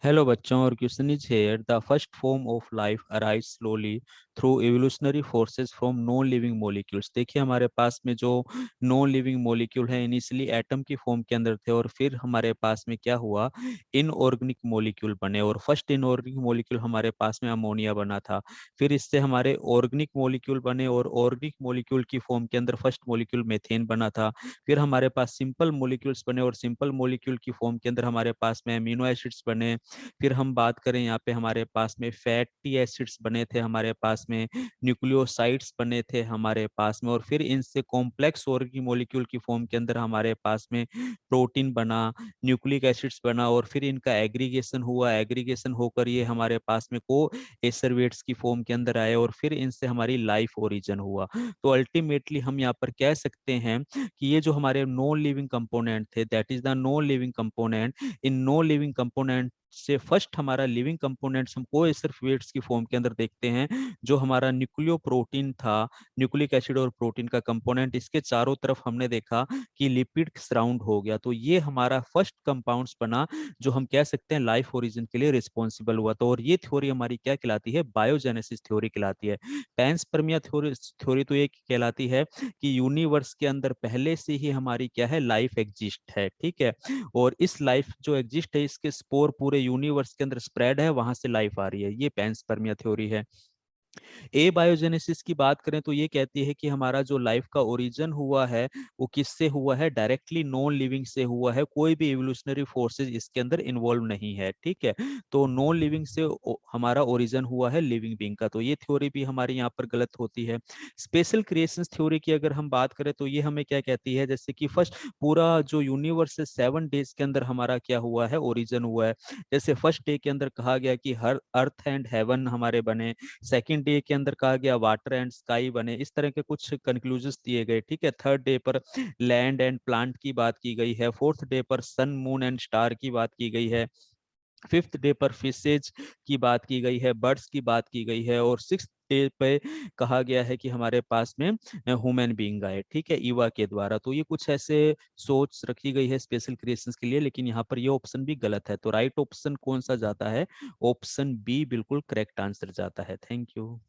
Hello बच्चों, और question is here the first form of life arise slowly through evolutionary forces from non living molecules. देखिए, हमारे पास में जो नॉन लिविंग मॉलिक्यूल है इनिशियली एटम की फॉर्म के अंदर थे, और फिर हमारे पास में क्या हुआ, इनऑर्गेनिक मॉलिक्यूल बने। और फर्स्ट इनऑर्गेनिक मॉलिक्यूल हमारे पास में अमोनिया बना था। फिर इससे हमारे ऑर्गेनिक मॉलिक्यूल बने, और ऑर्गेनिक मॉलिक्यूल की फॉर्म के अंदर फर्स्ट मॉलिक्यूल मेथेन बना था। फिर हमारे पास सिंपल मॉलिक्यूल्स बने, और सिंपल मॉलिक्यूल की फॉर्म के अंदर हमारे पास में अमीनो एसिड्स बने। फिर हम बात करें यहाँ पे हमारे पास में फैटी एसिड्स बने थे, हमारे पास में न्यूक्लियोसाइड्स बने थे हमारे पास में, और फिर इनसे कॉम्प्लेक्स ऑर्गेनिक मॉलिक्यूल की फॉर्म के अंदर हमारे पास में प्रोटीन बना, न्यूक्लिक एसिड्स बना, और फिर इनका एग्रीगेशन हुआ। एग्रीगेशन होकर ये हमारे पास में को एसरवेट्स की फॉर्म के अंदर आए, और फिर इनसे हमारी लाइफ ओरिजिन हुआ। तो अल्टीमेटली हम यहाँ पर कह सकते हैं कि ये जो हमारे नॉन लिविंग कंपोनेंट थे, that is the non living component. In non living component से फर्स्ट हमारा लिविंग कंपोनेंट्स हम कोएसरफेट्स की फॉर्म के अंदर देखते हैं। जो हमारा न्यूक्लियो प्रोटीन था, न्यूक्लिक एसिड और प्रोटीन का कंपोनेंट, इसके चारों तरफ हमने देखा कि लिपिड सराउंड हो गया। तो ये हमारा फर्स्ट कंपाउंड्स बना, जो हम कह सकते हैं लाइफ ओरिजिन के लिए रिस्पॉन्सिबल हुआ। तो और ये थ्योरी हमारी क्या कहलाती है, बायोजेनेसिस थ्योरी कहलाती है। पैंसपर्मिया थ्योरी थ्योरी तो ये कहलाती है कि यूनिवर्स के अंदर पहले से ही हमारी क्या है, लाइफ एग्जिस्ट है। ठीक है, और इस लाइफ जो एग्जिस्ट है इसके स्पोर पूरे यूनिवर्स के अंदर स्प्रेड है, वहां से लाइफ आ रही है। ये पैंसपर्मिया थ्योरी है। ए बायोजेनेसिस की बात करें तो ये कहती है कि हमारा जो लाइफ का ओरिजिन हुआ है वो किससे हुआ है, डायरेक्टली नॉन लिविंग से हुआ है। कोई भी इवोल्यूशनरी फोर्सेस इसके अंदर इन्वॉल्व नहीं है। ठीक है, तो नॉन लिविंग से हमारा ओरिजिन हुआ है लिविंग बींग का। तो ये थ्योरी भी हमारी यहाँ पर गलत होती है। स्पेशल क्रिएशन थ्योरी की अगर हम बात करें तो ये हमें क्या कहती है, जैसे कि फर्स्ट पूरा जो यूनिवर्स है 7 डेज के अंदर हमारा क्या हुआ है, ओरिजिन हुआ है। जैसे फर्स्ट डे के अंदर कहा गया कि हर अर्थ एंड हेवन हमारे बने, सेकंड डे के अंदर कहा गया वाटर एंड स्काई बने, इस तरह के कुछ कंक्लूजन दिए गए। ठीक है, थर्ड डे पर लैंड एंड प्लांट की बात की गई है। फोर्थ डे पर सन मून एंड स्टार की बात की गई है। फिफ्थ डे पर फिशेज की बात की गई है, बर्ड्स की बात की गई है। और सिक्स डे पे कहा गया है कि हमारे पास में ह्यूमन बीइंग आए। ठीक है, ईवा के द्वारा। तो ये कुछ ऐसे सोच रखी गई है स्पेशल क्रिएशंस के लिए, लेकिन यहाँ पर ये ऑप्शन भी गलत है। तो राइट ऑप्शन कौन सा जाता है, ऑप्शन बी बिल्कुल करेक्ट आंसर जाता है। Thank you.